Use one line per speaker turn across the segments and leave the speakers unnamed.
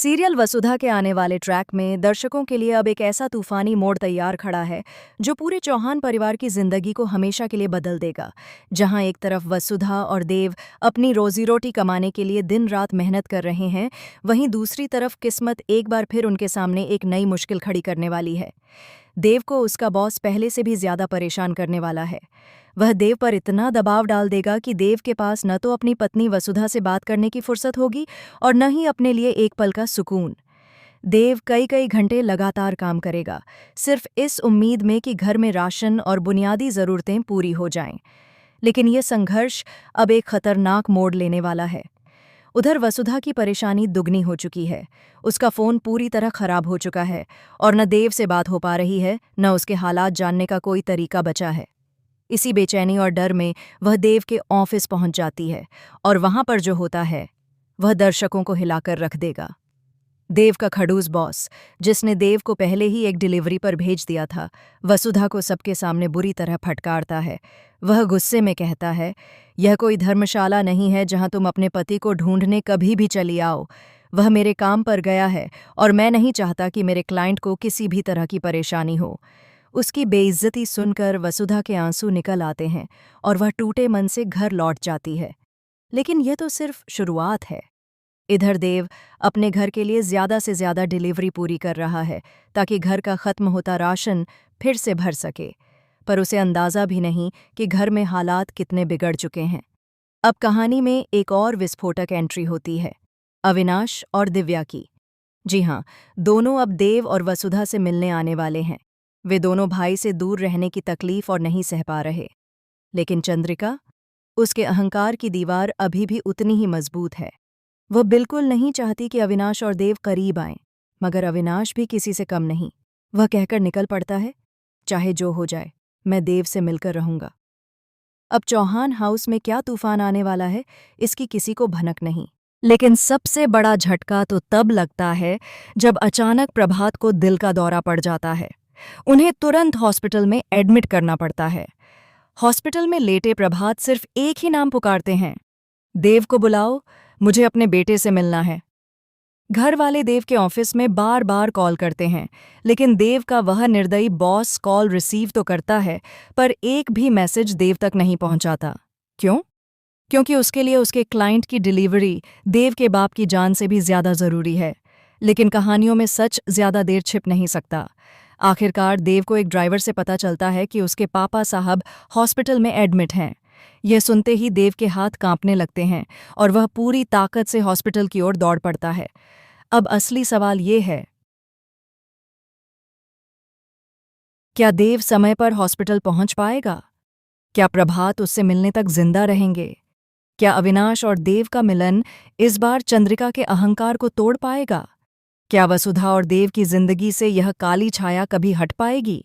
Serial वसुधा के आने वाले ट्रैक में दर्शकों के लिए अब एक ऐसा तूफानी मोड़ तैयार खड़ा है जो पूरे चौहान परिवार की जिंदगी को हमेशा के लिए बदल देगा। जहां एक तरफ वसुधा और देव अपनी रोजी रोटी कमाने के लिए दिन रात मेहनत कर रहे हैं, वहीं दूसरी तरफ किस्मत एक बार फिर उनके सामने एक नई मुश्किल खड़ी करने वाली है। देव को उसका बॉस पहले से भी ज्यादा परेशान करने वाला है। वह देव पर इतना दबाव डाल देगा कि देव के पास न तो अपनी पत्नी वसुधा से बात करने की फुर्सत होगी और न ही अपने लिए एक पल का सुकून। देव कई कई घंटे लगातार काम करेगा, सिर्फ इस उम्मीद में कि घर में राशन और बुनियादी ज़रूरतें पूरी हो जाएं। लेकिन यह संघर्ष अब एक खतरनाक मोड़ लेने वाला है। उधर वसुधा की परेशानी दुगनी हो चुकी है। उसका फ़ोन पूरी तरह खराब हो चुका है और न देव से बात हो पा रही है, न उसके हालात जानने का कोई तरीका बचा है। इसी बेचैनी और डर में वह देव के ऑफिस पहुंच जाती है और वहां पर जो होता है वह दर्शकों को हिलाकर रख देगा। देव का खड़ूस बॉस, जिसने देव को पहले ही एक डिलीवरी पर भेज दिया था, वसुधा को सबके सामने बुरी तरह फटकारता है। वह गुस्से में कहता है, यह कोई धर्मशाला नहीं है जहां तुम अपने पति को ढूंढने कभी भी चली आओ। वह मेरे काम पर गया है और मैं नहीं चाहता कि मेरे क्लाइंट को किसी भी तरह की परेशानी हो। उसकी बेइज्जती सुनकर वसुधा के आंसू निकल आते हैं और वह टूटे मन से घर लौट जाती है। लेकिन यह तो सिर्फ शुरुआत है। इधर देव अपने घर के लिए ज्यादा से ज्यादा डिलीवरी पूरी कर रहा है ताकि घर का खत्म होता राशन फिर से भर सके। पर उसे अंदाजा भी नहीं कि घर में हालात कितने बिगड़ चुके हैं। अब कहानी में एक और विस्फोटक एंट्री होती है, अविनाश और दिव्या की। जी हाँ, दोनों अब देव और वसुधा से मिलने आने वाले हैं। वे दोनों भाई से दूर रहने की तकलीफ और नहीं सह पा रहे। लेकिन चंद्रिका, उसके अहंकार की दीवार अभी भी उतनी ही मजबूत है। वह बिल्कुल नहीं चाहती कि अविनाश और देव करीब आएं, मगर अविनाश भी किसी से कम नहीं। वह कहकर निकल पड़ता है, चाहे जो हो जाए, मैं देव से मिलकर रहूंगा। अब चौहान हाउस में क्या तूफान आने वाला है, इसकी किसी को भनक नहीं। लेकिन सबसे बड़ा झटका तो तब लगता है जब अचानक प्रभात को दिल का दौरा पड़ जाता है। उन्हें तुरंत हॉस्पिटल में एडमिट करना पड़ता है। हॉस्पिटल में लेटे प्रभात सिर्फ एक ही नाम पुकारते हैं, देव को बुलाओ, मुझे अपने बेटे से मिलना है। घर वाले देव के ऑफिस में बार बार कॉल करते हैं, लेकिन देव का वह निर्दयी बॉस कॉल रिसीव तो करता है, पर एक भी मैसेज देव तक नहीं पहुंचाता। क्यों? क्योंकि उसके लिए उसके क्लाइंट की डिलीवरी देव के बाप की जान से भी ज्यादा जरूरी है। लेकिन कहानियों में सच ज्यादा देर छिप नहीं सकता। आखिरकार देव को एक ड्राइवर से पता चलता है कि उसके पापा साहब हॉस्पिटल में एडमिट हैं। यह सुनते ही देव के हाथ कांपने लगते हैं और वह पूरी ताकत से हॉस्पिटल की ओर दौड़ पड़ता है। अब असली सवाल ये है, क्या देव समय पर हॉस्पिटल पहुंच पाएगा? क्या प्रभात उससे मिलने तक जिंदा रहेंगे? क्या अविनाश और देव का मिलन इस बार चंद्रिका के अहंकार को तोड़ पाएगा? क्या वसुधा और देव की जिंदगी से यह काली छाया कभी हट पाएगी?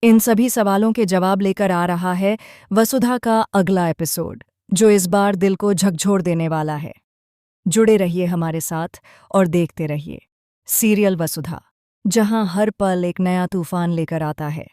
इन सभी सवालों के जवाब लेकर आ रहा है वसुधा का अगला एपिसोड, जो इस बार दिल को झकझोर देने वाला है। जुड़े रहिए हमारे साथ और देखते रहिए सीरियल वसुधा, जहां हर पल एक नया तूफान लेकर आता है।